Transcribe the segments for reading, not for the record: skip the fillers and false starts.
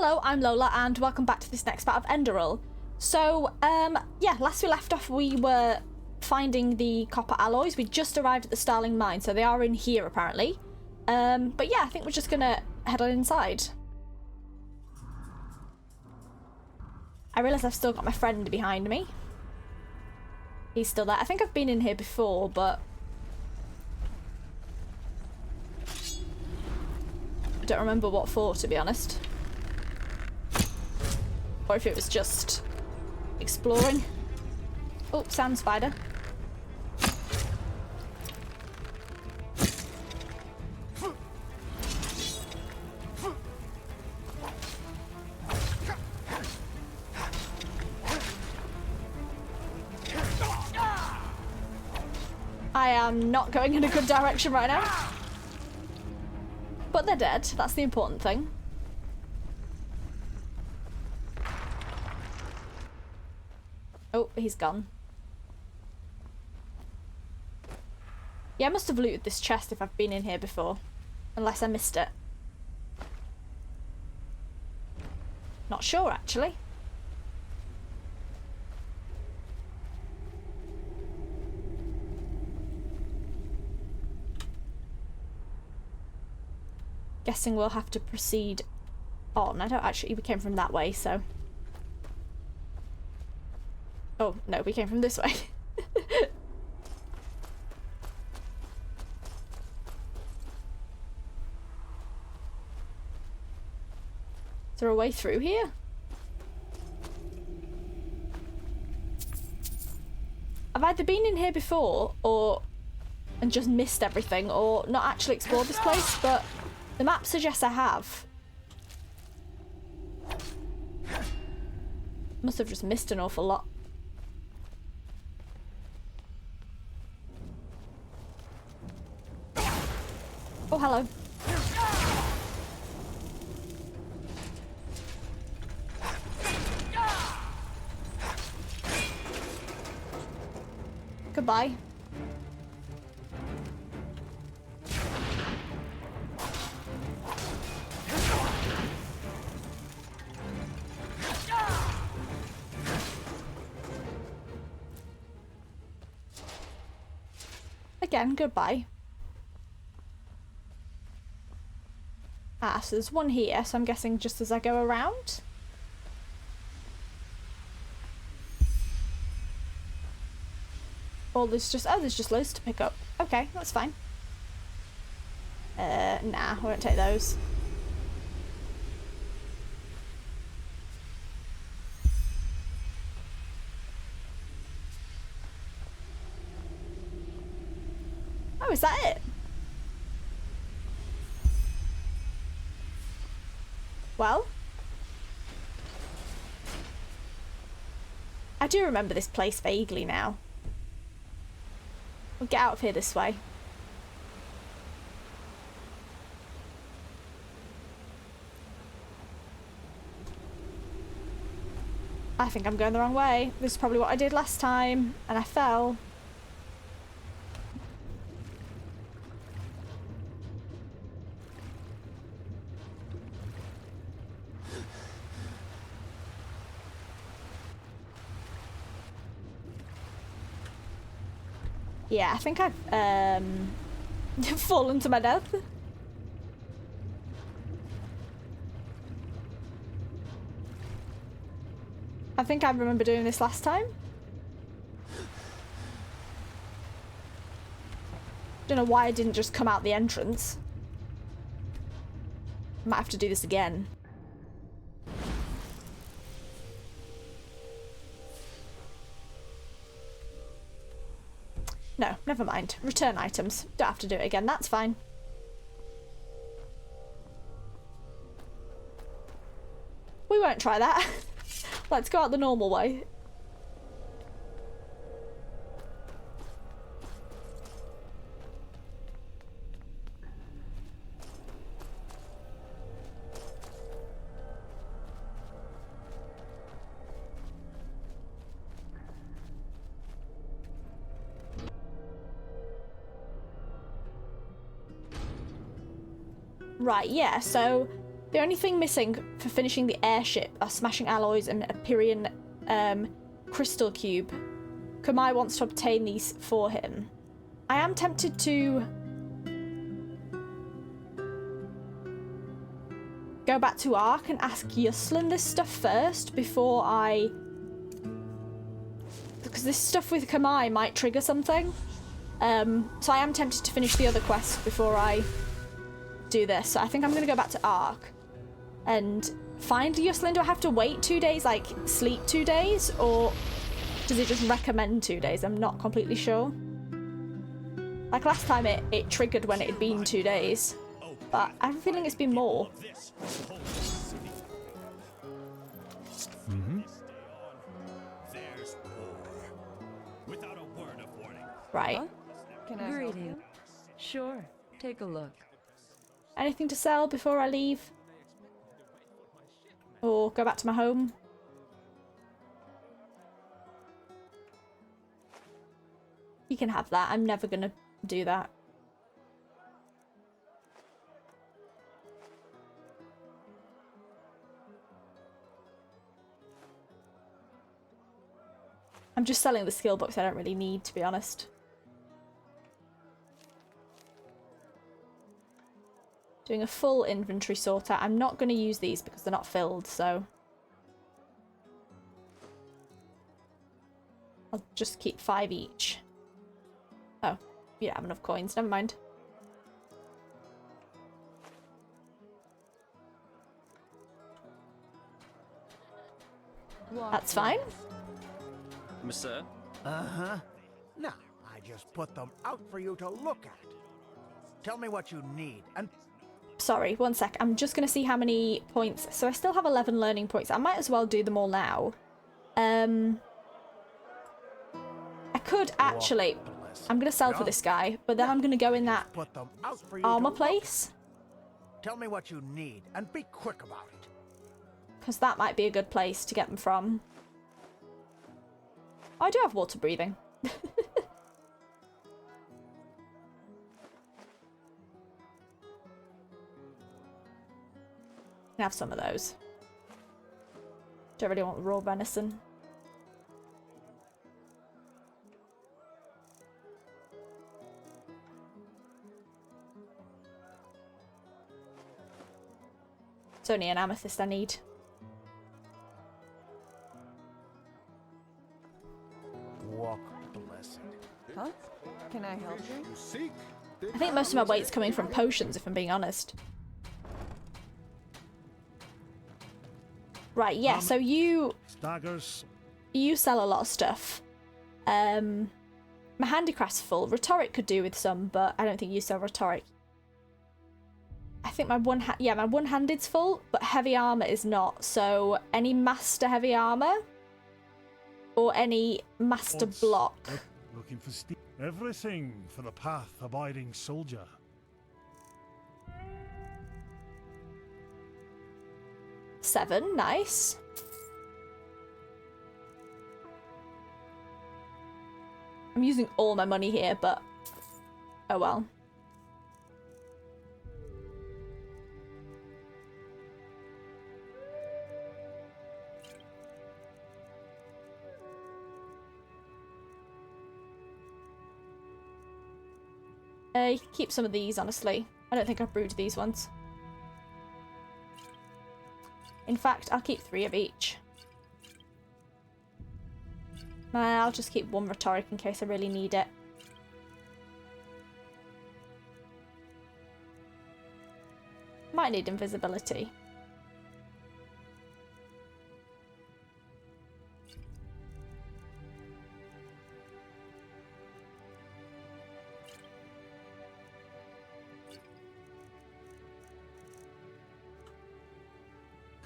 Hello, I'm Lola, and welcome back to this next part of Enderal. So, yeah, last we left off, we were finding the copper alloys. We just arrived at the Starling Mine, so they are in here, apparently. But yeah, I think we're just gonna head on inside. I realise I've still got my friend behind me. He's still there. I think I've been in here before, but I don't remember what for, to be honest. Or if it was just exploring. Oh, sand spider. I am not going in a good direction right now. But they're dead. That's the important thing. Oh, he's gone. Yeah, I must have looted this chest if I've been in here before. Unless I missed it. Not sure, actually. Guessing we'll have to proceed on. I don't actually... We came from that way, so... Oh, no, we came from this way. Is there a way through here? I've either been in here before, and just missed everything, or not actually explored this place, but the map suggests I have. Must have just missed an awful lot. Oh, hello. Goodbye. Again, goodbye. Ah, so there's one here, so I'm guessing just as I go around. Or there's just... Oh, there's just loads to pick up. Okay, that's fine. Nah, I won't take those. Oh, is that it? Well, I do remember this place vaguely now. We'll get out of here this way. I think I'm going the wrong way. This is probably what I did last time, and I fell. Yeah, I think I've fallen to my death. I think I remember doing this last time. Don't know why I didn't just come out the entrance. Might have to do this again. No, never mind. Return items. Don't have to do it again, that's fine. We won't try that. Let's go out the normal way. Right, yeah, so The only thing missing for finishing the airship are smashing alloys and a Pyrian crystal cube. Kamai wants to obtain these for him. I am tempted to go back to Ark and ask Yuslin this stuff first before I... Because this stuff with Kamai might trigger something. So I am tempted to finish the other quest before I do this. So I think I'm going to go back to Ark and find Yuslin. Do I have to wait 2 days, like sleep 2 days? Or does it just recommend 2 days? I'm not completely sure. Like last time it triggered when it had been 2 days. But I have a feeling it's been more. Right. Huh? Can I help you? Sure. Take a look. Anything to sell before I leave? Or go back to my home? You can have that. I'm never gonna do that. I'm just selling the skill books I don't really need, to be honest. Doing a full inventory sort out. I'm not going to use these because they're not filled, so... I'll just keep 5 each. Oh, you don't have enough coins. Never mind. That's fine. Monsieur? Uh-huh. No, I just put them out for you to look at. Tell me what you need, and... Sorry, one sec. I'm just going to see how many points. So I still have 11 learning points. I might as well do them all now. I could actually... I'm going to sell for this guy, but then I'm going to go in that armor place. Tell me what you need, and be quick about it. Because that might be a good place to get them from. Oh, I do have water breathing. Can have some of those. Don't really want the raw venison. It's only an amethyst I need. Walk blessed. Huh? Can I help you? I think most of my weight's coming from potions, if I'm being honest. Right, yeah, so you sell a lot of stuff. My handicraft's full. Rhetoric could do with some, but I don't think you sell rhetoric. I think my my one-handed's full, but heavy armor is not. So any master heavy armor or any master block. Looking for everything for the path-abiding soldier. Seven, nice. I'm using all my money here, but oh well. You can keep some of these, honestly. I don't think I've brewed these ones. In fact, I'll keep 3 of each. I'll just keep 1 rhetoric in case I really need it. Might need invisibility.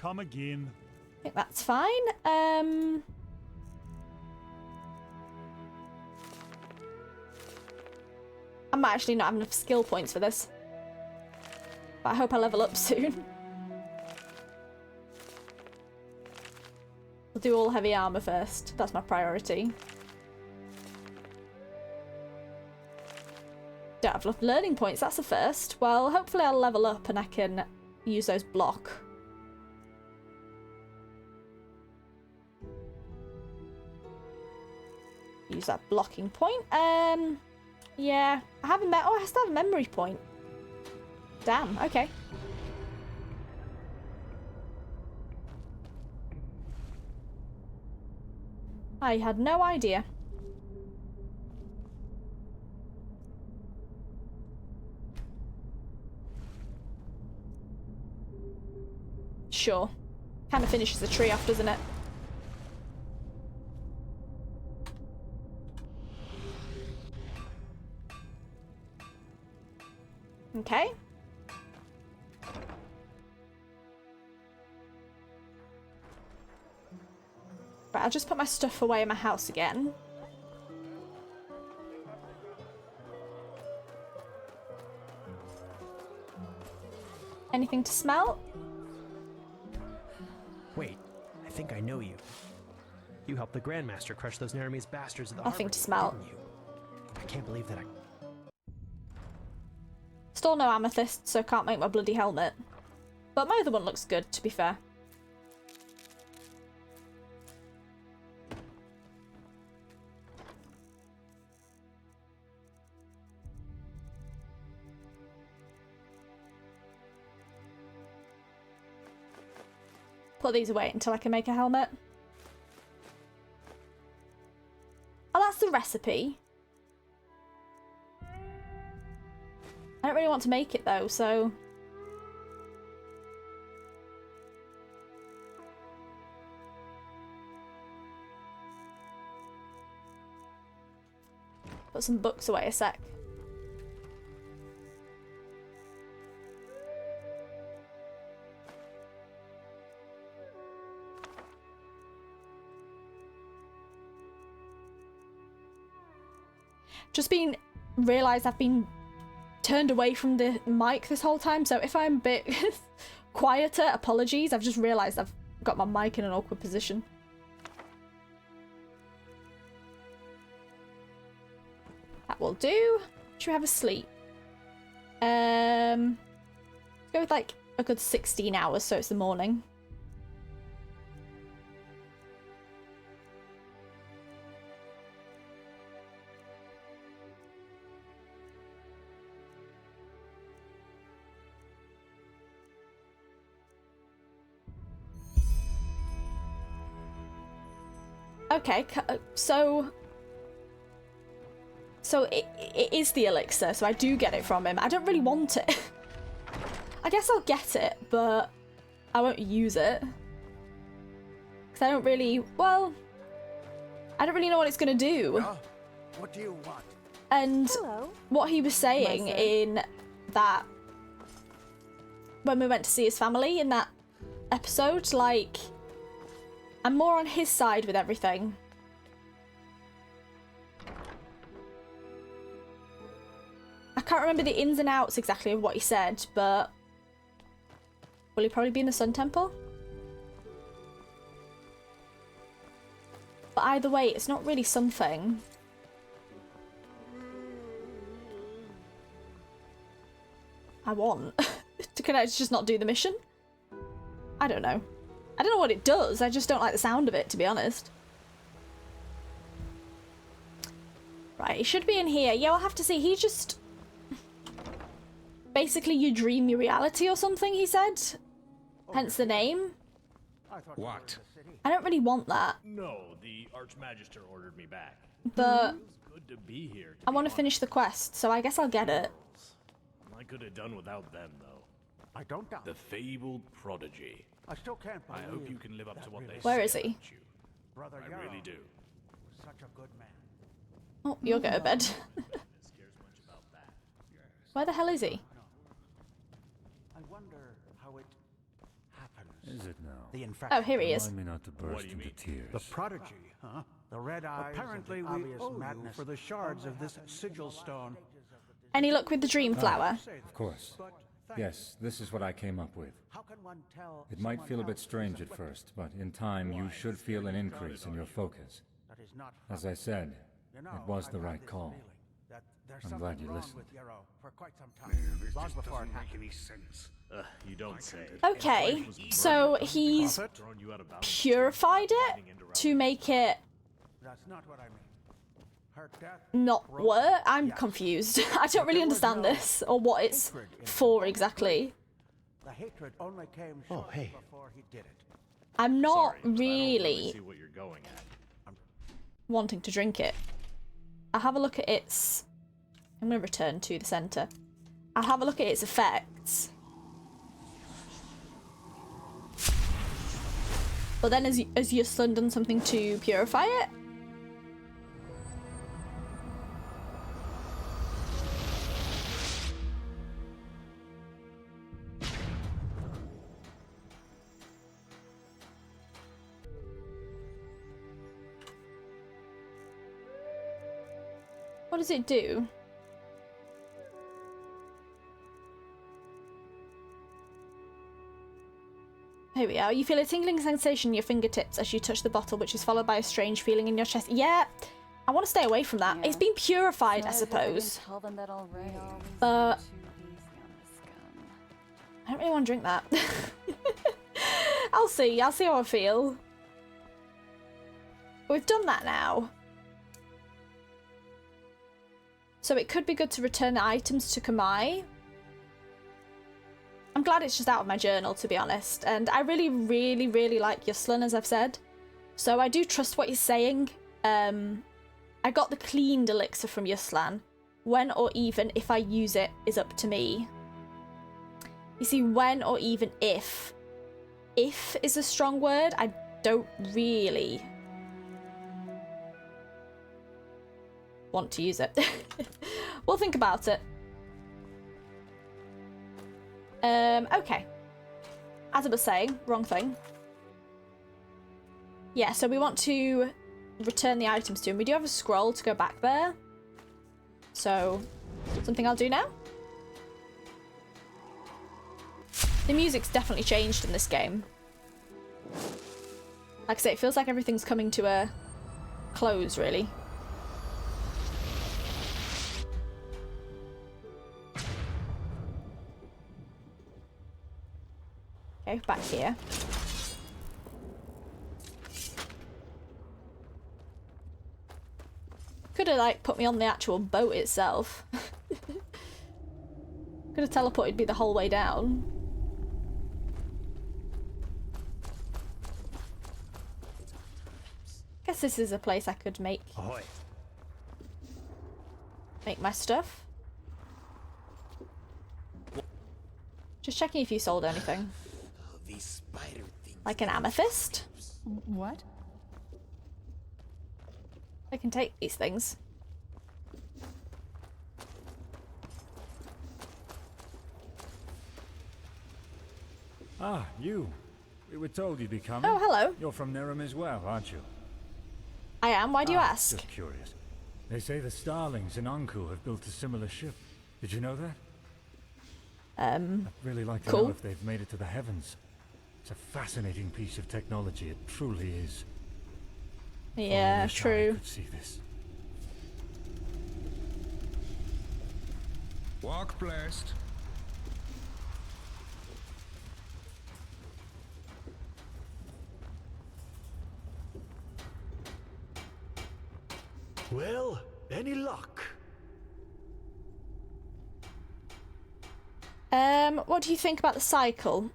Come again. I think that's fine. I might actually not have enough skill points for this. But I hope I level up soon. We'll do all heavy armor first. That's my priority. Don't have enough learning points. That's the first. Well, hopefully I'll level up and I can use those block. Use that blocking point. Yeah, I haven't met. Oh, I still have a memory point. Damn. Okay. I had no idea. Sure. Kind of finishes the tree off, doesn't it? Okay. Right, I'll just put my stuff away in my house again. Anything to smell? Wait, I think I know you. You helped the Grandmaster crush those Naramese bastards at the Nothing harbor, to smell. didn't you? I can't believe that I... Still no amethyst, so can't make my bloody helmet. But my other one looks good, to be fair. Put these away until I can make a helmet. Oh, that's the recipe. I don't really want to make it though, so... Put some books away a sec. Just realised I've been turned away from the mic this whole time, so if I'm a bit quieter, apologies. I've just realised I've got my mic in an awkward position. That will do. Should we have a sleep? Go with like a good 16 hours, so it's the morning. Okay, so it is the elixir, so I do get it from him. I don't really want it. I guess I'll get it, but I won't use it. Because I don't really, well, I don't really know what it's going to do. What do you want? And Hello. what he was saying Myself. in that, when we went to see his family in that episode, like, I'm more on his side with everything. I can't remember the ins and outs exactly of what he said, but will he probably be in the Sun Temple? But either way, it's not really something. I want. Can I just not do the mission? I don't know. I don't know what it does, I just don't like the sound of it, to be honest. Right, he should be in here. Yeah, I'll have to see. He just... Basically, you dream your reality or something, he said. Hence the name. What? I don't really want that, No, the Archmagister ordered me back. but Good to be here. I want to finish the quest, so I guess I'll get it. I could have done without them, though. I don't doubt. The fabled prodigy. I still can't I believe. hope you can live up to what they Where say is he? about you. Brother I Yarrow really do. was such a good man. Oh, you'll go to bed. Cares much about that. Where the hell is he? I wonder how it happens. Is it now? The infection. Oh, here he is. Remind me not to burst do you into mean? tears. The prodigy, huh? The red eyes. Apparently, we owe you for the shards of this sigil stone. Any luck with the dream flower? Of course. Yes, this is what I came up with. How can one tell? It might someone feel a bit else strange is at afflicted? first, but in time you should feel an increase in your focus. That is not. As I said, You know, it was the I've had right this call. feeling that there's I'm something glad you wrong listened. with Yarrow for quite some time. Long before it happened. sense. You don't say. Okay, so he's Prophet? Throwing you out of bounds. purified it to make it That's not what I mean. Her death not broke work. her. I'm Yes. confused. I don't But really there was understand no this or what it's hatred in for it. exactly. The hatred only came Oh, shortly hey. before he did it. I'm not Sorry, but I don't really see what you're going at. wanting to drink it. I'll have a look at its... I'm going to return to the centre. I'll have a look at its effects. But then has Yuslan done something to purify it? What does it do? Here we are. You feel a tingling sensation in your fingertips as you touch the bottle, which is followed by a strange feeling in your chest. Yeah, I want to stay away from that. Yeah. It's been purified, I It's not as if I didn't suppose. tell them that already. But Too easy on the scum. I don't really want to drink that. I'll see. I'll see how I feel. We've done that now. So it could be good to return the items to Kamai. I'm glad it's just out of my journal, to be honest. And I really, really, really like Yuslan, as I've said. So I do trust what he's saying. I got the cleaned elixir from Yuslan. When or even if I use it is up to me. You see, when or even if. If is a strong word. I don't really want to use it. We'll think about it. Okay. As I was saying, wrong thing. Yeah, so we want to return the items to him. We do have a scroll to go back there. So, something I'll do now. The music's definitely changed in this game. Like I say, it feels like everything's coming to a close, really. Okay, back here. Could have, like, put me on the actual boat itself. Could have teleported me the whole way down. Guess this is a place I could make Ahoy. my stuff. Just checking if you sold anything. These spider things. Like an amethyst. What? I can take these things. Ah, you. We were told you'd be coming. Oh, hello. You're from Nerim as well, aren't you? I am. Why do you Ah, ask? Just curious. They say the Starlings in Anku have built a similar ship. Did you know that? I'd really like to cool. know if they've made it to the heavens. It's a fascinating piece of technology. It truly is. Yeah, Only Shai true. could see this. Walk blessed. Well, any luck? What do you think about the cycle?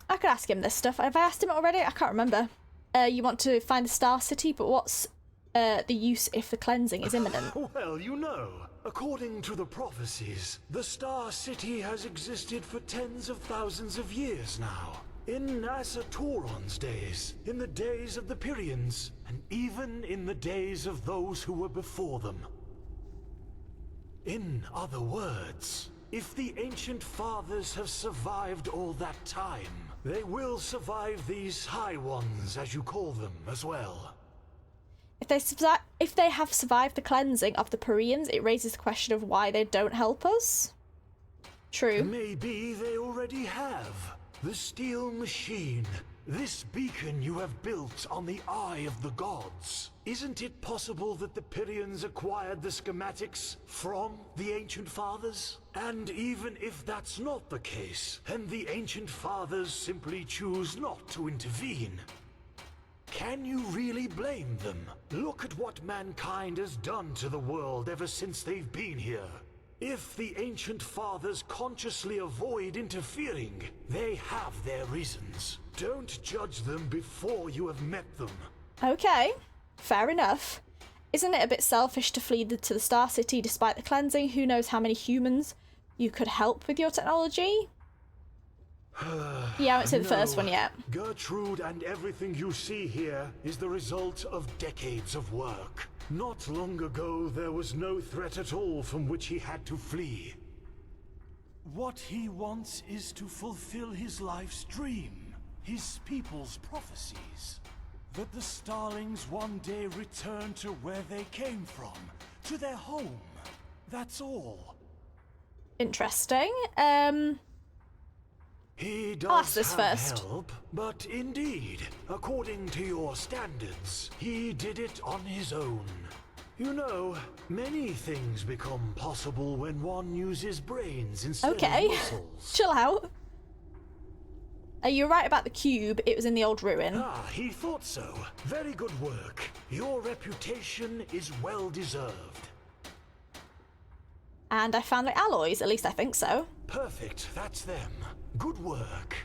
I could ask him this stuff. Have I asked him already? I can't remember. You want to find the Star City, but what's the use if the cleansing is imminent? Well, you know, according to the prophecies, the Star City has existed for tens of thousands of years now. In Asatoron's days, in the days of the Pyrians, and even in the days of those who were before them. In other words, if the ancient fathers have survived all that time, they will survive these High Ones, as you call them, as well. If they have survived the cleansing of the Pyrians, it raises the question of why they don't help us. True. Maybe they already have. The steel machine. This beacon you have built on the Eye of the Gods. Isn't it possible that the Pyrians acquired the schematics from the Ancient Fathers? And even if that's not the case, then the Ancient Fathers simply choose not to intervene. Can you really blame them? Look at what mankind has done to the world ever since they've been here. If the Ancient Fathers consciously avoid interfering, they have their reasons. Don't judge them before you have met them. Okay, fair enough. Isn't it a bit selfish to flee to the Star City despite the cleansing? Who knows how many humans you could help with your technology? Yeah, I haven't seen the first one yet. Gertrude and everything you see here is the result of decades of work. Not long ago, there was no threat at all from which he had to flee. What he wants is to fulfill his life's dream, his people's prophecies. That the Starlings one day return to where they came from, to their home. That's all. Interesting. He I'll ask does this have first. help, but indeed, according to your standards, he did it on his own. You know, many things become possible when one uses brains instead of muscles. Chill out. You're right about the cube. It was in the old ruin. Ah, he thought so. Very good work. Your reputation is well deserved. And I found the alloys. At least I think so. Perfect. That's them. Good work.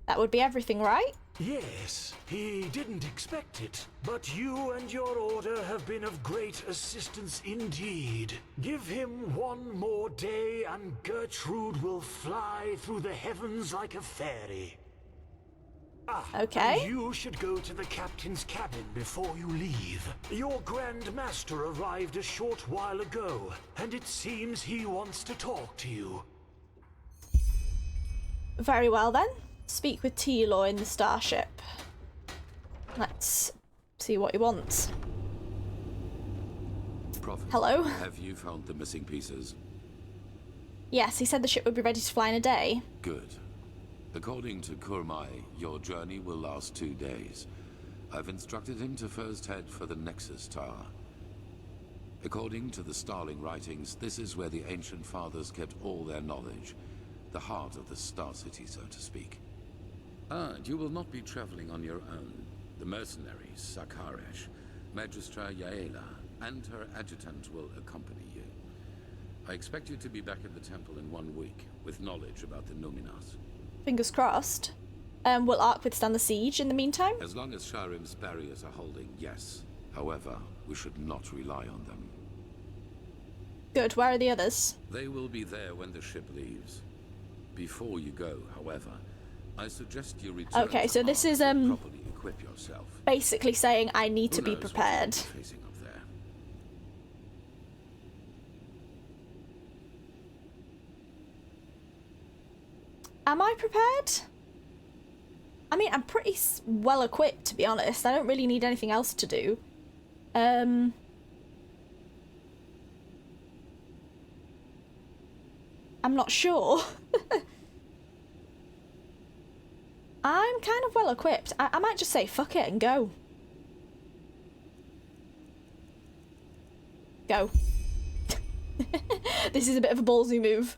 That would be everything, right? Yes, he didn't expect it, but you and your order have been of great assistance indeed. Give him one more day and Gertrude will fly through the heavens like a fairy. Ah, okay. And you should go to the captain's cabin before you leave. Your Grand Master arrived a short while ago, and it seems he wants to talk to you. Very well then. Speak with T-Law in the starship. Let's see what he wants. Prophet, Hello? have you found the missing pieces? Yes, he said the ship would be ready to fly in a day. Good. According to Kurmai, your journey will last 2 days. I've instructed him to first head for the Nexus Tower. According to the Starling writings, this is where the Ancient Fathers kept all their knowledge. The heart of the Star City, so to speak. And you will not be traveling on your own. The mercenaries, Sakaresh, Magistra Yaela, and her adjutant will accompany you. I expect you to be back at the temple in 1 week, with knowledge about the Numinas. Fingers crossed. Will Ark withstand the siege in the meantime? As long as Skyrim's barriers are holding, yes. However, we should not rely on them. Good, where are the others? They will be there when the ship leaves. Before you go, however, I suggest you return. Okay, so this is properly equip yourself. basically saying I need to Who be knows what prepared. you'll be facing up there. Am I prepared? I mean, I'm pretty well equipped, to be honest. I don't really need anything else to do. I'm not sure. I'm kind of well equipped. I might just say fuck it and go. Go. This is a bit of a ballsy move.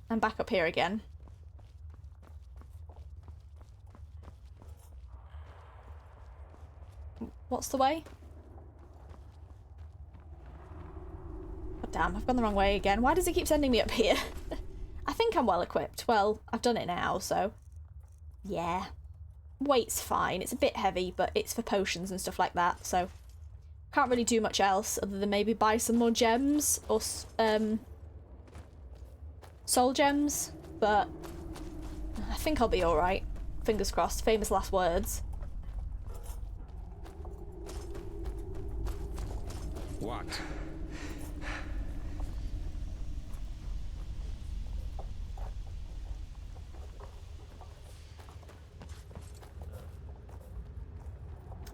I'm back up here again. What's the way? Oh, damn, I've gone the wrong way again. Why does it keep sending me up here? I think I'm well equipped. Well, I've done it now, so... yeah. Weight's fine. It's a bit heavy, but it's for potions and stuff like that, so... can't really do much else other than maybe buy some more gems or, soul gems, but I think I'll be alright. Fingers crossed. Famous last words. What?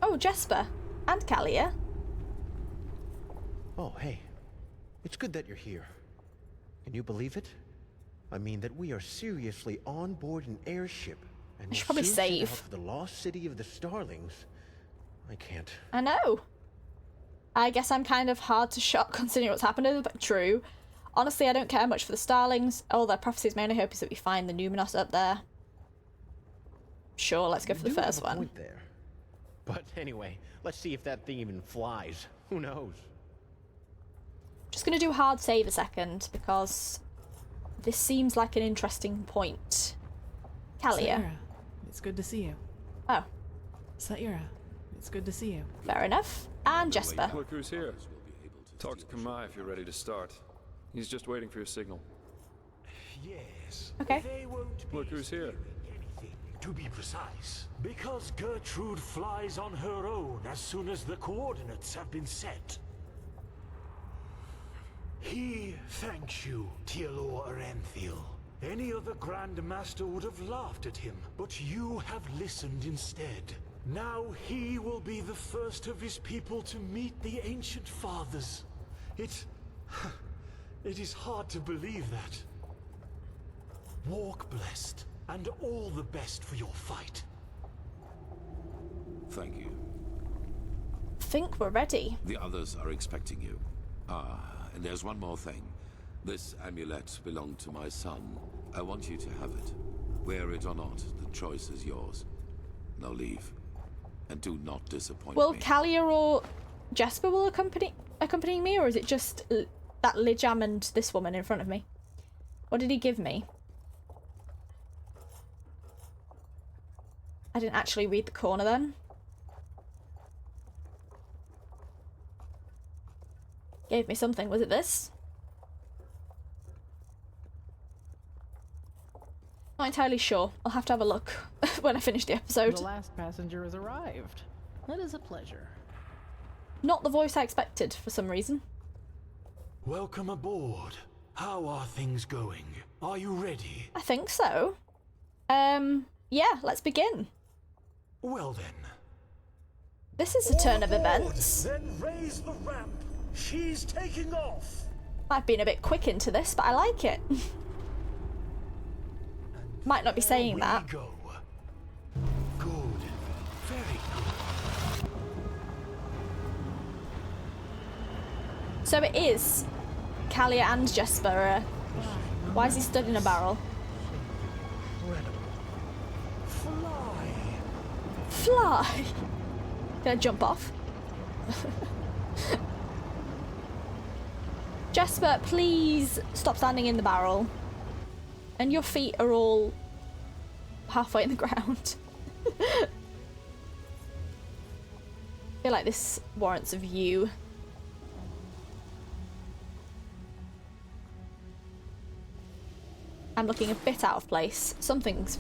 Oh, Jespar. And Kalia. Oh, hey. It's good that you're here. Can you believe it? I mean that we are seriously on board an airship and I should will probably soon set save. out for the lost city of the Starlings. I can't. I know. I guess I'm kind of hard to shock considering what's happened, but true. Honestly, I don't care much for the Starlings. All their prophecies, my only hope is that we find the Numinos up there. Sure, let's go for the first one. Point there. But anyway, let's see if that thing even flies. Who knows? Just gonna do hard save a second because this seems like an interesting point. Kalia. Saira, it's good to see you. Oh, Saira, it's good to see you. fair enough. And Jespar. Look who's here. Talk to Kamai if you're ready to start. He's just waiting for your signal. Yes. Okay. They won't be Look who's here. anything, to be precise. Because Gertrude flies on her own as soon as the coordinates have been set. He thanks you, Tielor Arenthiel. Any other Grand Master would have laughed at him, but you have listened instead. Now he will be the first of his people to meet the Ancient Fathers. It is hard to believe that. Walk blessed, and all the best for your fight. Thank you. Think we're ready. The others are expecting you. And there's one more thing. This amulet belonged to my son. I want you to have it. Wear it or not, the choice is yours. Now leave. And do not disappoint Will me. Kalia or Jespar will accompany me, or is it just that Lijam and this woman in front of me? What did he give me? I didn't actually read the corner then. Gave me something. Was it this? Not entirely sure. I'll have to have a look when I finish the episode. The last passenger has arrived. That is a pleasure. Not the voice I expected for some reason. Welcome aboard. How are things going? Are you ready? I think so. Yeah, let's begin. Well then. This is a turn of events. Then raise the ramp. She's taking off. I've been a bit quick into this, but I like it. Might not be saying that. Go. Good. Very good. So it is Kalia and Jespar. Why is he stood in a barrel? Fly. Fly! Can I jump off? Jespar, please stop standing in the barrel. And your feet are all halfway in the ground. I feel like this warrants a view. I'm looking a bit out of place. Something's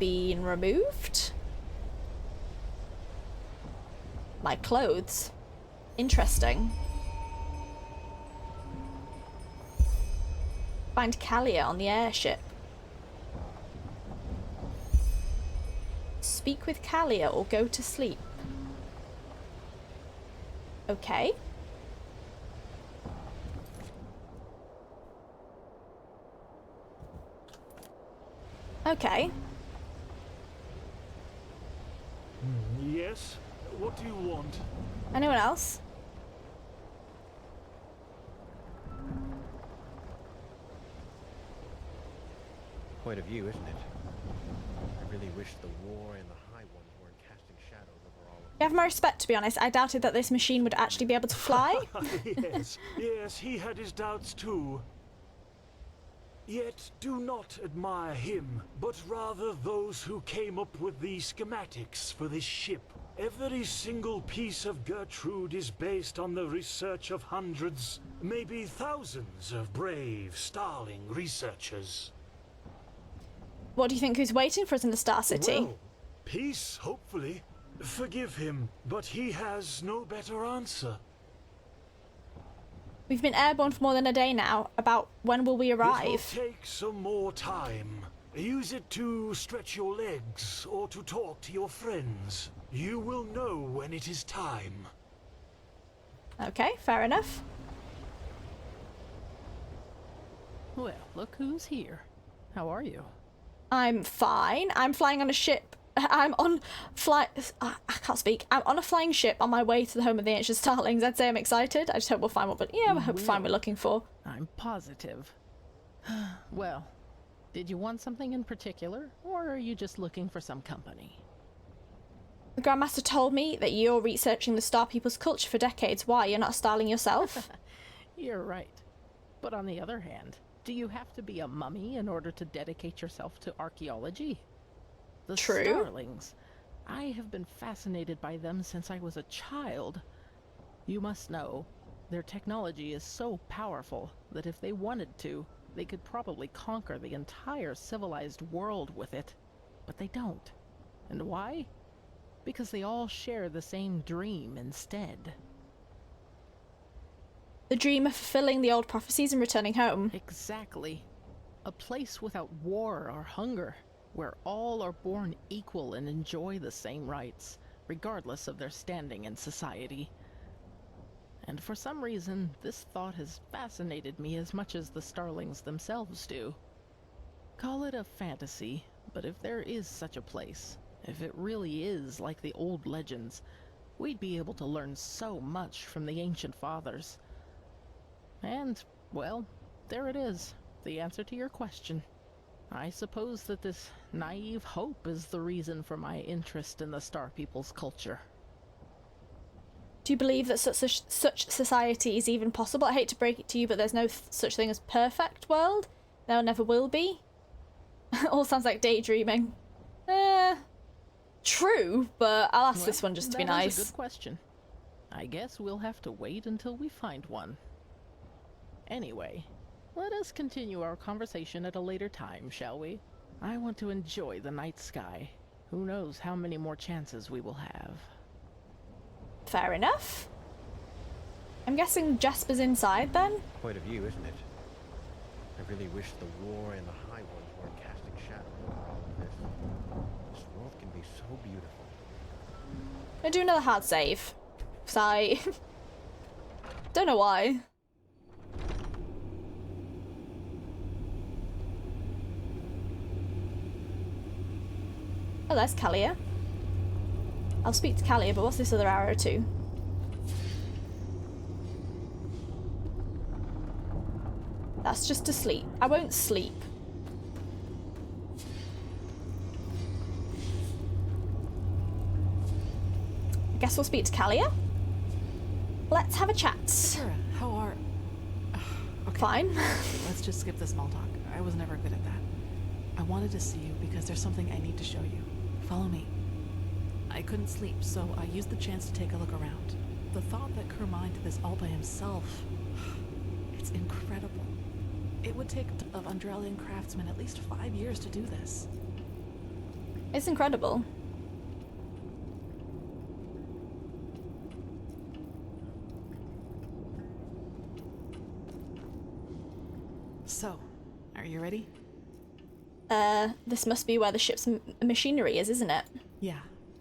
been removed. My clothes. Interesting. Find Kalia on the airship. Speak with Kalia or go to sleep. Okay. Okay. Yes? What do you want? Anyone else? Point of view, isn't it? I really wish the war and the High One weren't casting shadows over all of You have my respect, to be honest. I doubted that this machine would actually be able to fly. Yes, he had his doubts too. Yet do not admire him, but rather those who came up with the schematics for this ship. Every single piece of Gertrude is based on the research of hundreds, maybe thousands of brave, starling researchers. What do you think is waiting for us in the Star City? Well, peace, hopefully. Forgive him, but he has no better answer. We've been airborne for more than a day now. About when will we It will arrive? take some more time. Use it to stretch your legs or to talk to your friends. You will know when it is time. Okay, fair enough. Well, look who's here. How are you? I'm fine. I'm flying on a ship. I'm on I can't speak. I'm on a flying ship on my way to the home of the ancient starlings. I'd say I'm excited. I just hope we'll find what. Yeah, I hope we'll find what we're looking for. I'm positive. Well, did you want something in particular, or are you just looking for some company? The Grandmaster told me that you're researching the Star People's culture for decades. Why? You're not a starling yourself? You're right. But on the other hand, do you have to be a mummy in order to dedicate yourself to archaeology? The True. starlings. I have been fascinated by them since I was a child. You must know, their technology is so powerful that if they wanted to, they could probably conquer the entire civilized world with it. But they don't. And why? Because they all share the same dream instead. The dream of fulfilling the old prophecies and returning home. Exactly. A place without war or hunger, where all are born equal and enjoy the same rights, regardless of their standing in society. And for some reason, this thought has fascinated me as much as the starlings themselves do. Call it a fantasy, but if there is such a place, if it really is like the old legends, we'd be able to learn so much from the ancient fathers. And, well, there it is, the answer to your question. I suppose that this naive hope is the reason for my interest in the Star People's culture. Do you believe that such society is even possible? I hate to break it to you, but there's no such thing as perfect world. There never will be. All sounds like daydreaming. True, but I'll ask this one just to be nice. That's a good question. I guess we'll have to wait until we find one. Anyway, let us continue our conversation at a later time, shall we? I want to enjoy the night sky. Who knows how many more chances we will have. Fair enough. I'm guessing Jespar's inside then? Point of view, isn't it? I really wish the war and the High Ones weren't casting shadow over all of this. This world can be so beautiful. I do another hard save. Because I don't know why. Oh, there's Kalia. I'll speak to Kalia, but what's this other arrow to? That's just to sleep. I won't sleep. I guess we'll speak to Kalia. Let's have a chat. Sarah, how are... Okay. Fine. Let's just skip the small talk. I was never good at that. I wanted to see you because there's something I need to show you. Follow me. I couldn't sleep, so I used the chance to take a look around. The thought that Kerr mined this all by himself... It's incredible. It would take of Enderalian craftsmen at least 5 years to do this. It's incredible. So, are you ready? This must be where the ship's machinery is, isn't it? Yeah,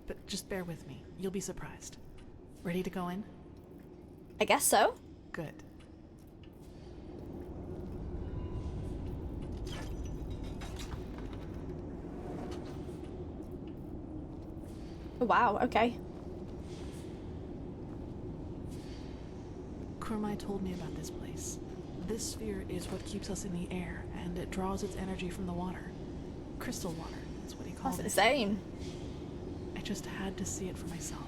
but just bear with me. You'll be surprised. Ready to go in? I guess so. Good. Wow, okay. Kurmai told me about this place. This sphere is what keeps us in the air, and it draws its energy from the water. Crystal water, that's what he called it. That's insane. I just had to see it for myself.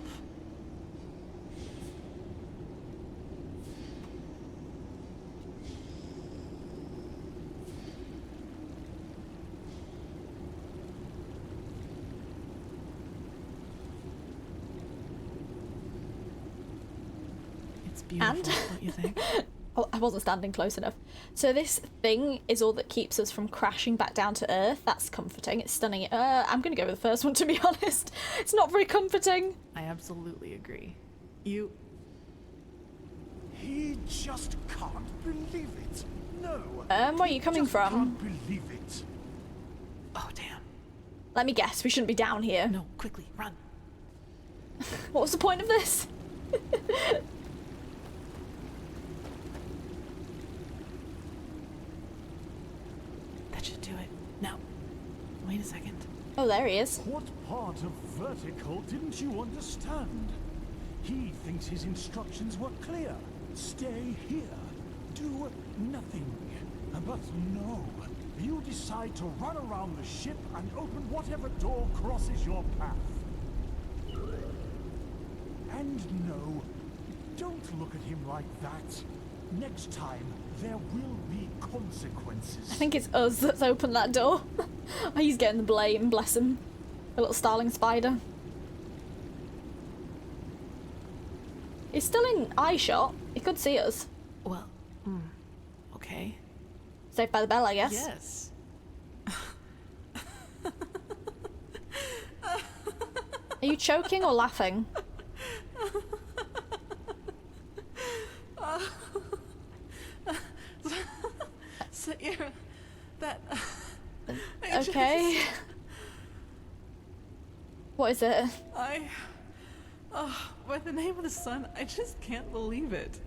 It's beautiful, And? don't you think? Oh, I wasn't standing close enough. So this thing is all that keeps us from crashing back down to Earth. That's comforting. It's stunning. I'm going to go with the first one, to be honest. It's not very comforting. I absolutely agree. He just can't believe it. No. Where are you coming from? Can't believe it. Oh, damn. Let me guess. We shouldn't be down here. No, quickly, run. What was the point of this? That should do it. Now, wait a second. Oh, there he is. What part of vertical didn't you understand? He thinks his instructions were clear. Stay here. Do nothing. But no. You decide to run around the ship and open whatever door crosses your path. And no, don't look at him like that. Next time, there will be consequences. I think it's us that's opened that door. He's getting the blame, bless him. A little starling spider. He's still in eye shot. He could see us. Well, okay. Saved by the bell, I guess. Yes. Are you choking or laughing? So, yeah, that... Okay. What is it? By the name of the sun, I just can't believe it.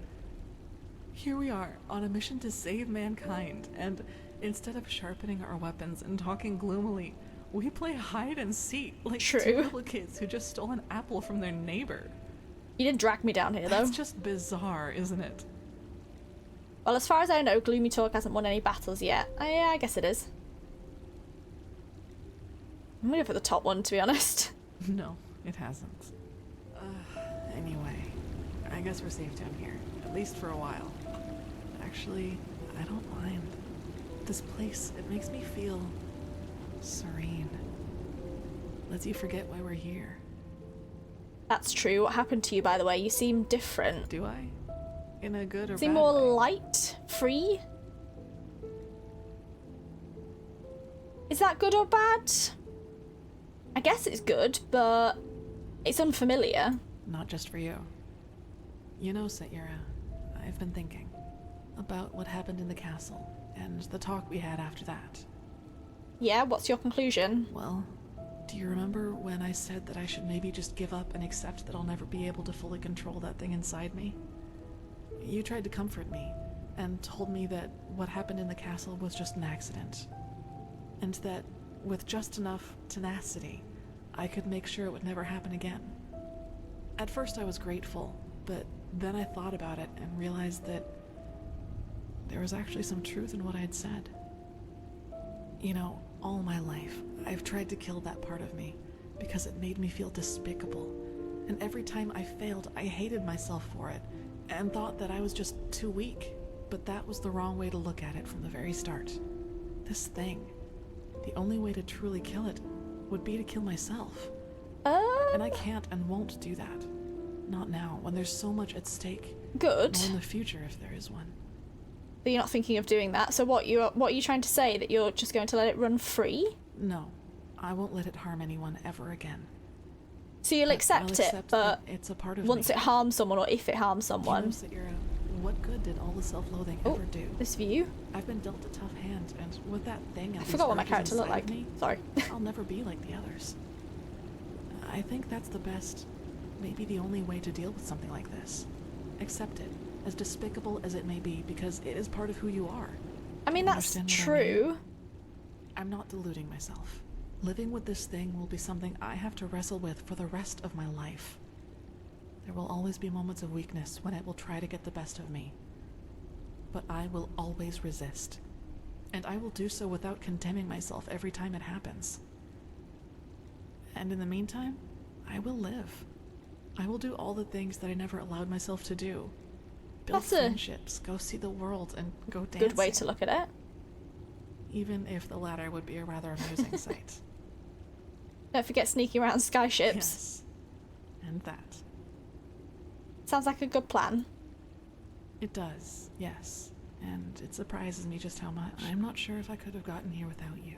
Here we are, on a mission to save mankind, and instead of sharpening our weapons and talking gloomily, we play hide and seek like two little kids who just stole an apple from their neighbor. You did drag me down here, though. That's just bizarre, isn't it? Well, as far as I know, Gloomy Talk hasn't won any battles yet. Yeah, I guess it is. I'm gonna go for the top one, to be honest. No, it hasn't. Anyway, I guess we're safe down here, at least for a while. Actually, I don't mind. This place, it makes me feel serene. Lets you forget why we're here. That's true. What happened to you, by the way? You seem different. Do I? In a good or seem bad more way? light? Free? Is that good or bad? I guess it's good, but it's unfamiliar. Not just for you. You know, Cerser, I've been thinking about what happened in the castle and the talk we had after that. Yeah, what's your conclusion? Well, do you remember when I said that I should maybe just give up and accept that I'll never be able to fully control that thing inside me? You tried to comfort me and told me that what happened in the castle was just an accident, and that with just enough tenacity, I could make sure it would never happen again. At first I was grateful, but then I thought about it and realized that there was actually some truth in what I'd said. You know, all my life, I've tried to kill that part of me because it made me feel despicable. And every time I failed, I hated myself for it and thought that I was just too weak. But that was the wrong way to look at it from the very start. This thing, the only way to truly kill it would be to kill myself. And I can't and won't do that. Not now, when there's so much at stake. Good. Nor in the future, if there is one. But you're not thinking of doing that, so what are you trying to say? That you're just going to let it run free? No, I won't let it harm anyone ever again. So you'll accept it, but it's a part of once me. it harms someone, or if it harms someone... What good did all the self-loathing ever do? This view? I've been dealt a tough hand, and with that thing I forgot what my character looked like. Me, Sorry. I'll never be like the others. I think that's the best, maybe the only way to deal with something like this. Accept it, as despicable as it may be, because it is part of who you are. I mean, that's true. I'm not deluding myself. Living with this thing will be something I have to wrestle with for the rest of my life. There will always be moments of weakness when it will try to get the best of me. But I will always resist. And I will do so without condemning myself every time it happens. And in the meantime, I will live. I will do all the things that I never allowed myself to do. Build friendships, go see the world, and go dancing. Good way to look at it. Even if the latter would be a rather amusing sight. Don't forget sneaking around sky ships. Yes. And that. Sounds like a good plan. It does, yes. And it surprises me just how much. I'm not sure if I could have gotten here without you.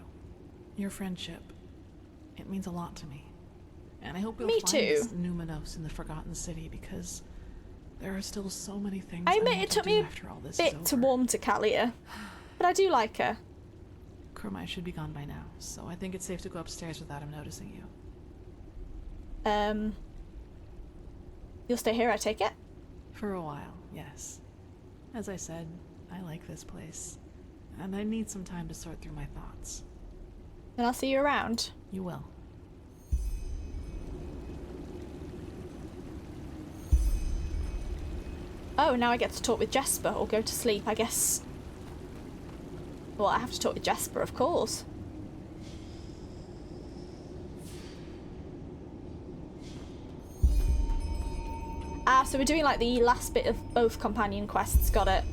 Your friendship. It means a lot to me. And I hope you'll find this Numinos in the Forgotten City, because there are still so many things I admit it took me a bit to warm to Kalia, but I do like her. Kurmai should be gone by now, so I think it's safe to go upstairs without him noticing you. You'll stay here, I take it? For a while, yes. As I said, I like this place. and I need some time to sort through my thoughts. Then I'll see you around. You will. Oh, now I get to talk with Jespar or go to sleep, I guess. Well, I have to talk with Jespar, of course. Ah, so we're doing like the last bit of both companion quests, got it.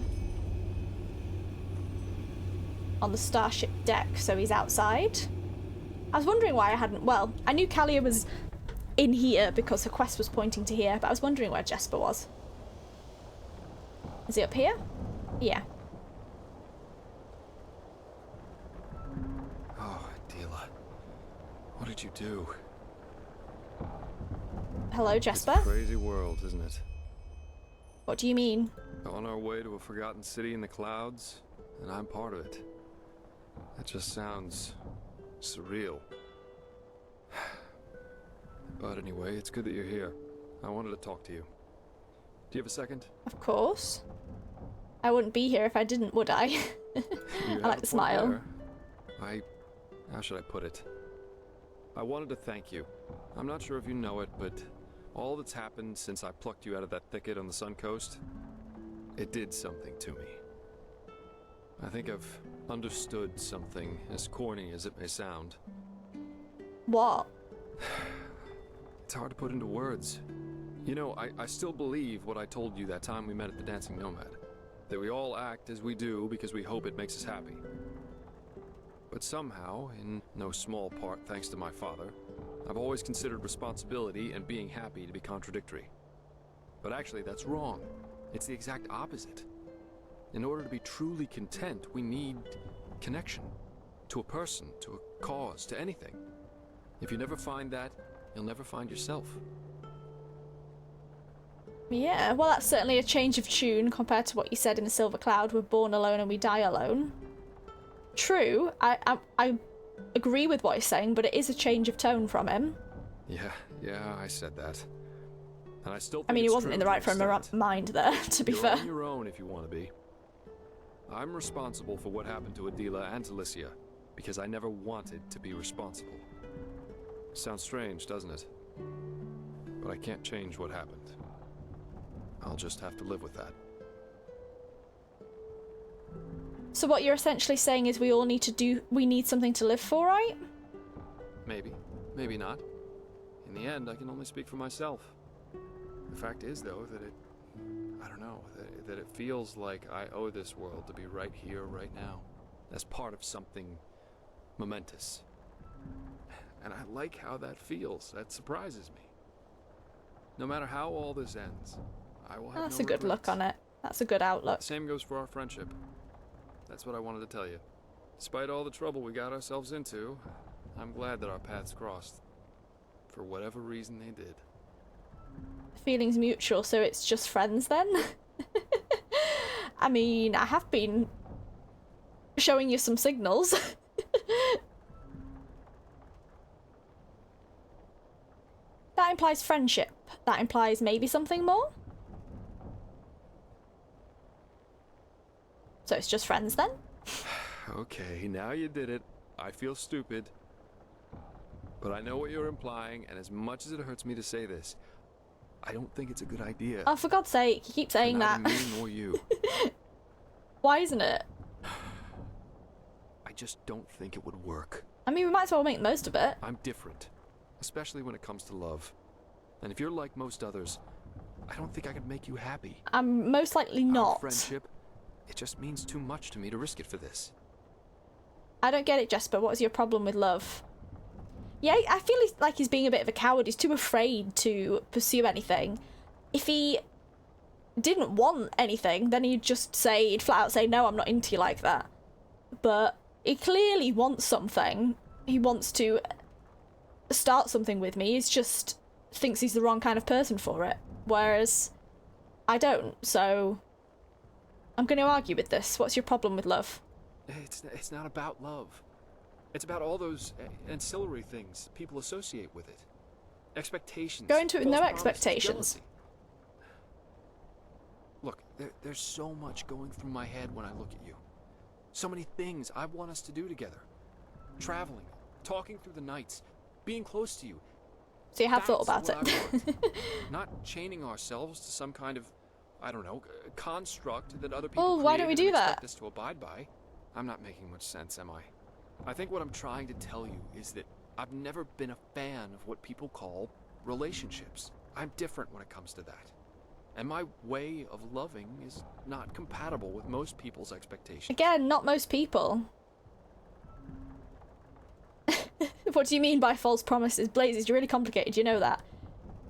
On the starship deck, so he's outside. I was wondering why I hadn't... Well, I knew Kalia was in here because her quest was pointing to here, but I was wondering where Jespar was. Is he up here? Yeah. Oh, Adela. What did you do? Hello, It's a Jespar? crazy world, isn't it? What do you mean? On our way to a forgotten city in the clouds, and I'm part of it. That just sounds surreal. But anyway, it's good that you're here. I wanted to talk to you. Do you have a second? Of course. I wouldn't be here if I didn't, would I? I like the smile. How should I put it? I wanted to thank you. I'm not sure if you know it, but all that's happened since I plucked you out of that thicket on the Sun Coast, it did something to me. I think I've understood something, as corny as it may sound. What? It's hard to put into words. You know, I still believe what I told you that time we met at the Dancing Nomad. That we all act as we do because we hope it makes us happy. But somehow, in no small part thanks to my father, I've always considered responsibility and being happy to be contradictory. But actually, that's wrong. It's the exact opposite. In order to be truly content, we need connection. To a person, to a cause, to anything. If you never find that, you'll never find yourself. Yeah, well, that's certainly a change of tune compared to what you said in the Silver Cloud. We're born alone and we die alone. True, I agree with what he's saying, but it is a change of tone from him. Yeah, I said that. And I still think I mean, he it's wasn't true in the to right frame an of extent. mind there, to be You're fair. on your own if you want to be. I'm responsible for what happened to Adela and to Licia, because I never wanted to be responsible. Sounds strange, doesn't it? But I can't change what happened. I'll just have to live with that. So what you're essentially saying is we need something to live for, right? Maybe. Maybe not. In the end, I can only speak for myself. The fact is, though, that that it feels like I owe this world to be right here, right now. As part of something momentous. And I like how that feels. That surprises me. No matter how all this ends, I will have That's no a good regrets. look on it. That's a good outlook. Same goes for our friendship. That's what I wanted to tell you. Despite all the trouble we got ourselves into, I'm glad that our paths crossed. For whatever reason they did. Feelings mutual, so it's just friends then? I mean, I have been showing you some signals. That implies friendship. That implies maybe something more? So it's just friends then? Okay, now you did it. I feel stupid. But I know what you're implying, and as much as it hurts me to say this, I don't think it's a good idea. Oh, for God's sake, you keep saying that. Neither me nor you. Why isn't it? I just don't think it would work. I mean, we might as well make the most of it. I'm different. Especially when it comes to love. And if you're like most others, I don't think I could make you happy. I'm most likely Our not. friendship, it just means too much to me to risk it for this. I don't get it, Jespar. What is your problem with love? Yeah, I feel like he's being a bit of a coward. He's too afraid to pursue anything. If he didn't want anything, then he'd flat out say, no, I'm not into you like that. But he clearly wants something. He wants to start something with me. He's just thinks he's the wrong kind of person for it. Whereas I don't, so I'm going to argue with this. What's your problem with love? It's not about love. It's about all those ancillary things people associate with it. Expectations. Go into it with no false promises, expectations. jealousy. Look, there's so much going through my head when I look at you. So many things I want us to do together. Traveling, talking through the nights, being close to you. So you have thought about That's it. what I want. Not chaining ourselves to some kind of, I don't know, construct that other people Well, why don't we do created and that? expect us to abide by. I'm not making much sense, am I? I think what I'm trying to tell you is that I've never been a fan of what people call relationships. I'm different when it comes to that. And my way of loving is not compatible with most people's expectations. Again, not most people. What do you mean by false promises? Blaze, it's really complicated, you know that.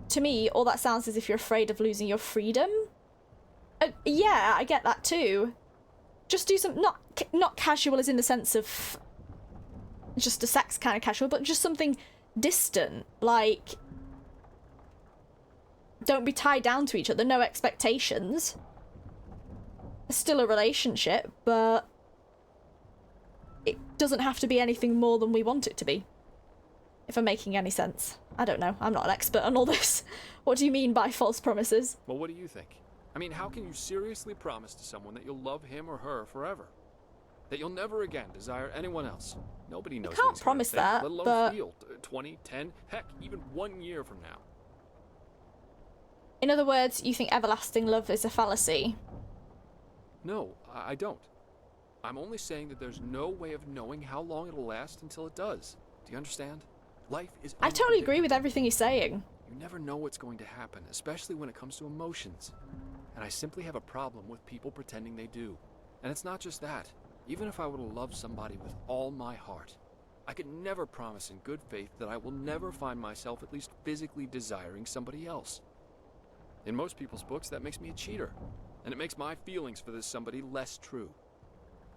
To me, all that sounds as if you're afraid of losing your freedom. Yeah, I get that too. Just do some, not casual as in the sense of just a sex kind of casual, but just something distant, like don't be tied down to each other, no expectations. It's still a relationship, but it doesn't have to be anything more than we want it to be. If I'm making any sense. I don't know, I'm not an expert on all this. What do you mean by false promises? Well, what do you think? I mean, how can you seriously promise to someone that you'll love him or her forever? That you'll never again desire anyone else? Nobody knows. I can't promise that, let alone but feel 20, 10, heck, even 1 year from now. in other words, you think everlasting love is a fallacy? No, I don't. I'm only saying that there's no way of knowing how long it'll last until it does. Do you understand? Life is I totally agree with everything he's saying. You never know what's going to happen, especially when it comes to emotions. And I simply have a problem with people pretending they do. And it's not just that. Even if I were to love somebody with all my heart, I could never promise in good faith that I will never find myself at least physically desiring somebody else. In most people's books, that makes me a cheater. And it makes my feelings for this somebody less true.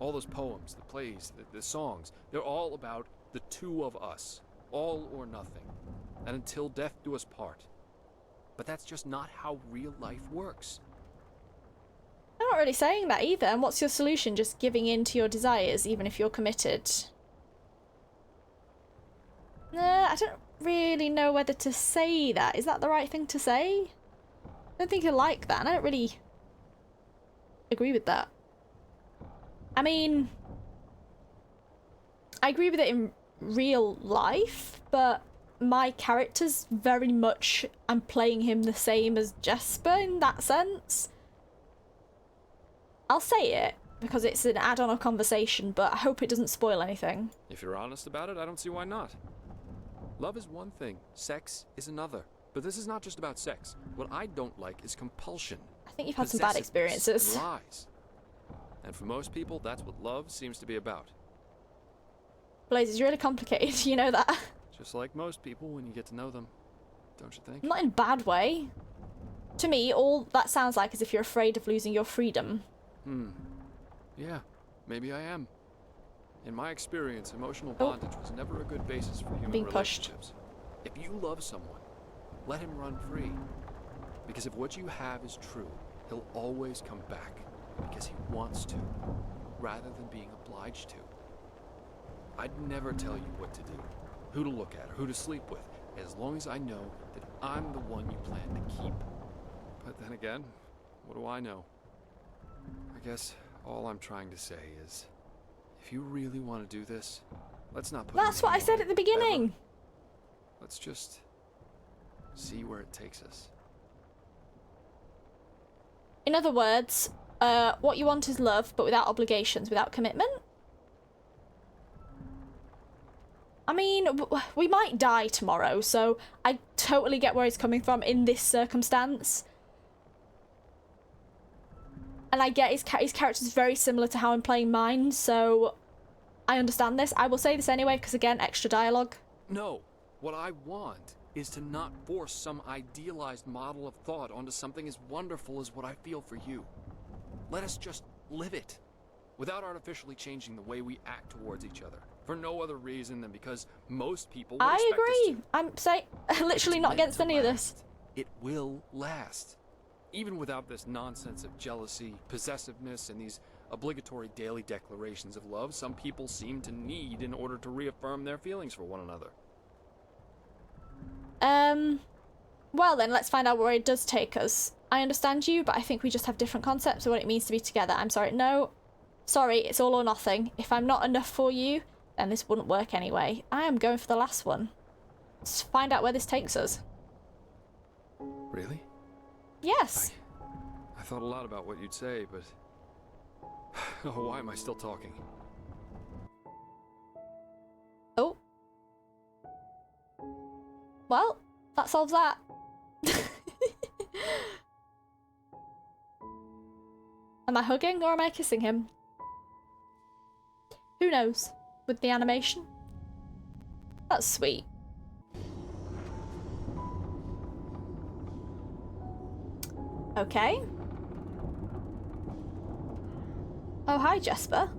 All those poems, the plays, the songs, they're all about the two of us. All or nothing. And until death do us part. But that's just not how real life works. I'm not really saying that either. And what's your solution? Just giving in to your desires, even if you're committed? Nah, I don't really know whether to say that. Is that the right thing to say? I don't think I like that, and I don't really agree with that. I mean, I agree with it in real life, but my character's very much, I'm playing him the same as Jespar in that sense. I'll say it because it's an add-on of conversation, but I hope it doesn't spoil anything. If you're honest about it, I don't see why not. Love is one thing, sex is another. But this is not just about sex. What I don't like is compulsion. I think you've had some bad experiences. And lies. And for most people, that's what love seems to be about. Blaze is really complicated, you know that. Just like most people when you get to know them, don't you think? Not in a bad way. To me, all that sounds like is if you're afraid of losing your freedom. Yeah, maybe I am. In my experience, emotional bondage was never a good basis for human relationships. If you love someone, let him run free. Because if what you have is true, he'll always come back because he wants to, rather than being obliged to. I'd never tell you what to do, who to look at, or who to sleep with, as long as I know that I'm the one you plan to keep. But then again, what do I know? I guess all I'm trying to say is, if you really want to do this, let's not put That's what I said at the beginning. Ever. Let's just see where it takes us. In other words, what you want is love, but without obligations, without commitment? I mean, we might die tomorrow, so I totally get where he's coming from in this circumstance. And I get his character's very similar to how I'm playing mine, so I understand this. I will say this anyway, because again, extra dialogue. No, what I want is to not force some idealized model of thought onto something as wonderful as what I feel for you. Let us just live it, without artificially changing the way we act towards each other, for no other reason than because most people would expect us to. I'm saying, literally not against any of this. It will last. Even without this nonsense of jealousy, possessiveness, and these obligatory daily declarations of love some people seem to need in order to reaffirm their feelings for one another. Well then, let's find out where it does take us. I understand you, but I think we just have different concepts of what it means to be together. I'm sorry, no. Sorry, it's all or nothing. If I'm not enough for you, then this wouldn't work anyway. I am going for the last one. Let's find out where this takes us. Really? Yes. I thought a lot about what you'd say, but... Oh, why am I still talking? Oh. Well, that solves that. Am I hugging or am I kissing him? Who knows? With the animation. That's sweet. Okay. Oh, hi, Jespar.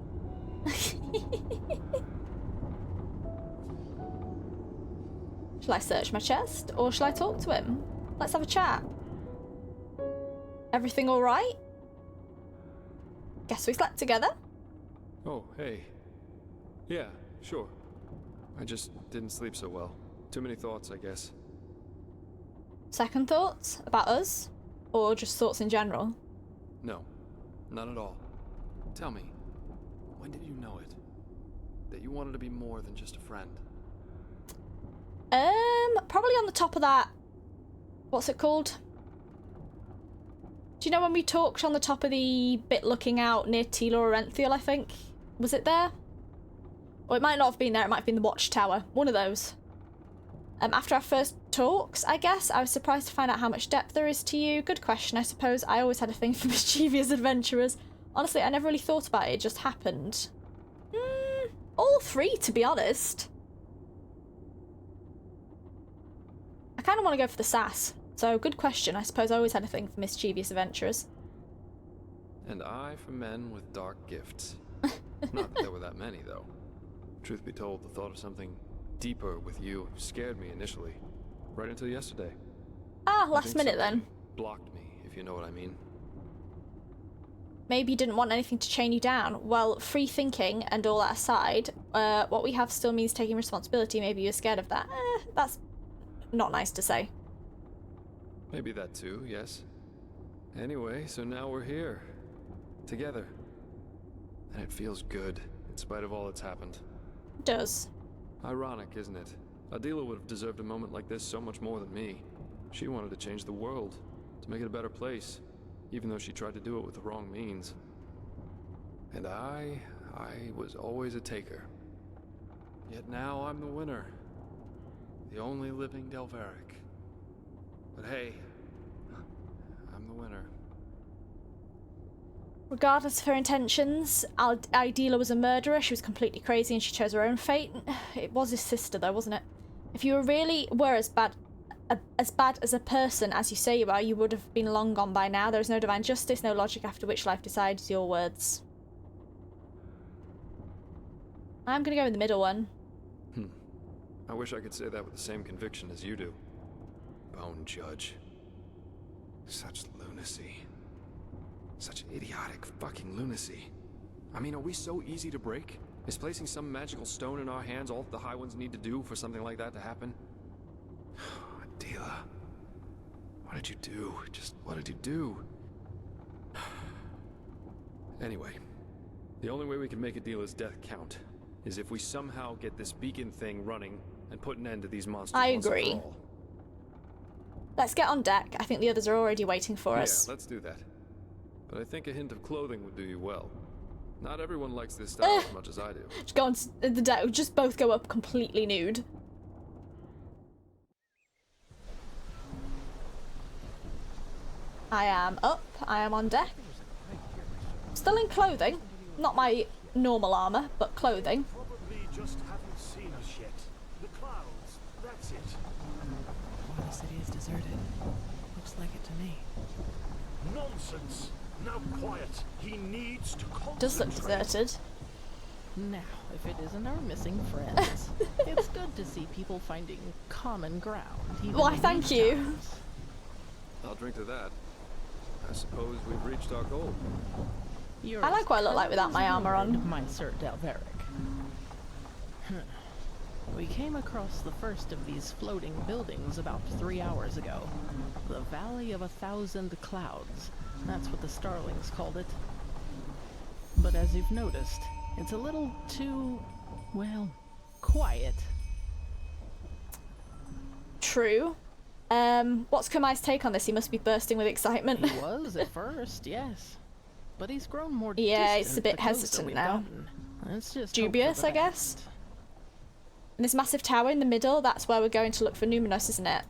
Shall I search my chest or shall I talk to him? Let's have a chat. Everything all right? Guess we slept together. Oh, hey. Yeah, sure. I just didn't sleep so well. Too many thoughts, I guess. Second thoughts about us? Or just thoughts in general? No, not at all. Tell me, when did you know it? That you wanted to be more than just a friend? Probably on the top of that... What's it called? Do you know when we talked on the top of the bit looking out near Tila or Renthiel, I think? Was it there? Or it might not have been there, it might have been the Watchtower. One of those. After our first talks, I guess, I was surprised to find out how much depth there is to you. Good question, I suppose. I always had a thing for mischievous adventurers. Honestly, I never really thought about it, it just happened. All three, to be honest. I kind of want to go for the sass. So, good question. I suppose I always had a thing for mischievous adventurers. And I for men with dark gifts. Not that there were that many, though. Truth be told, the thought of something deeper with you scared me initially. Right until yesterday. Ah, last minute then. Blocked me, if you know what I mean. Maybe you didn't want anything to chain you down. Well, free thinking and all that aside, what we have still means taking responsibility. Maybe you're scared of that. That's not nice to say. Maybe that too, yes. Anyway, so now we're here. Together. And it feels good, in spite of all that's happened. It does. Ironic, isn't it? Adila would have deserved a moment like this so much more than me. She wanted to change the world, to make it a better place, even though she tried to do it with the wrong means. And I was always a taker. Yet now I'm the winner. The only living Delveric. But hey, I'm the winner. Regardless of her intentions, Adila was a murderer. She was completely crazy and she chose her own fate. It was his sister though, wasn't it? If you really were as bad as a person as you say you are, you would have been long gone by now. There is no divine justice, no logic after which life decides. Your words. I'm gonna go with the middle one. I wish I could say that with the same conviction as you do. Bone Judge. Such lunacy. Such idiotic fucking lunacy. I mean, are we so easy to break? Is placing some magical stone in our hands all the High Ones need to do for something like that to happen? Adila. What did you do? Just what did you do? Anyway, the only way we can make Adila's death count is if we somehow get this beacon thing running and put an end to these monsters. I agree. Let's get on deck. I think the others are already waiting for us. Yeah, let's do that. But I think a hint of clothing would do you well. Not everyone likes this style as much as I do. Just go on the deck. Just both go up completely nude. I am up. I am on deck. Still in clothing. Not my normal armor, but clothing. Probably just haven't seen us yet. The clouds, that's it. Well, the city is deserted. Looks like it to me. Nonsense. Now quiet. He needs to concentrate. Does look deserted. Now, if it isn't our missing friends, it's good to see people finding common ground. Why, thank you. I'll drink to that. I suppose we've reached our goal. I like what I look like without my armor on. My Sir Delveric. We came across the first of these floating buildings about 3 hours ago. The Valley of 1,000 Clouds. That's what the Starlings called it. But as you've noticed, it's a little too, well, quiet. True. What's Kermai's take on this? He must be bursting with excitement. He was at first, yes. But he's grown more yeah, distant it's a bit the closer hesitant we've now. gotten. Let's just hope for Dubious, the I guess. best. And this massive tower in the middle, that's where we're going to look for Numinos, isn't it?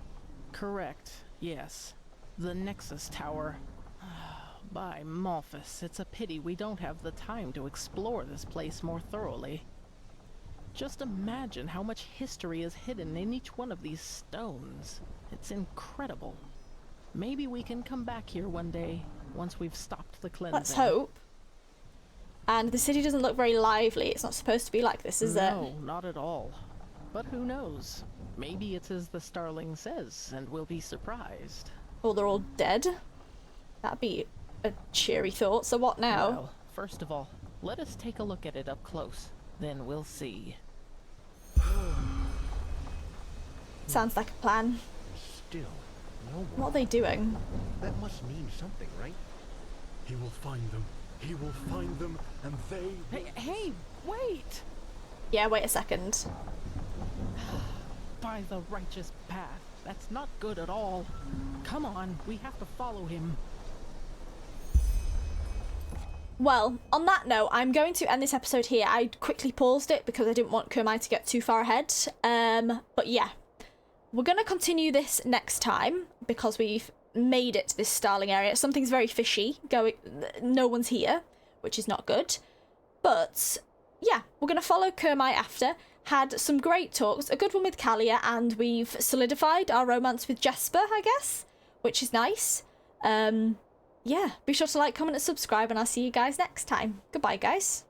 Correct, yes. The Nexus Tower. By Malphus, it's a pity we don't have the time to explore this place more thoroughly. Just imagine how much history is hidden in each one of these stones. It's incredible. Maybe we can come back here one day, once we've stopped the cleansing. Let's hope. And the city doesn't look very lively. It's not supposed to be like this, is it? No, not at all. But who knows? Maybe it's as the Starling says, and we'll be surprised. Oh, they're all dead? That'd be a cheery thought. So what now? Well, first of all, let us take a look at it up close. Then we'll see. Sounds like a plan. Still, no one. What are they doing? That must mean something, right? He will find them. He will find them, and they... Hey, wait! Yeah, wait a second. By the righteous path. That's not good at all. Come on, we have to follow him. Well, on that note, I'm going to end this episode here. I quickly paused it because I didn't want Kermai to get too far ahead. But yeah, we're going to continue this next time because we've made it to this Starling area. Something's very fishy. No one's here, which is not good. But yeah, we're going to follow Kermai after. Had some great talks, a good one with Kalia, and we've solidified our romance with Jespar, I guess, which is nice. Yeah, be sure to like, comment, and subscribe, and I'll see you guys next time. Goodbye, guys.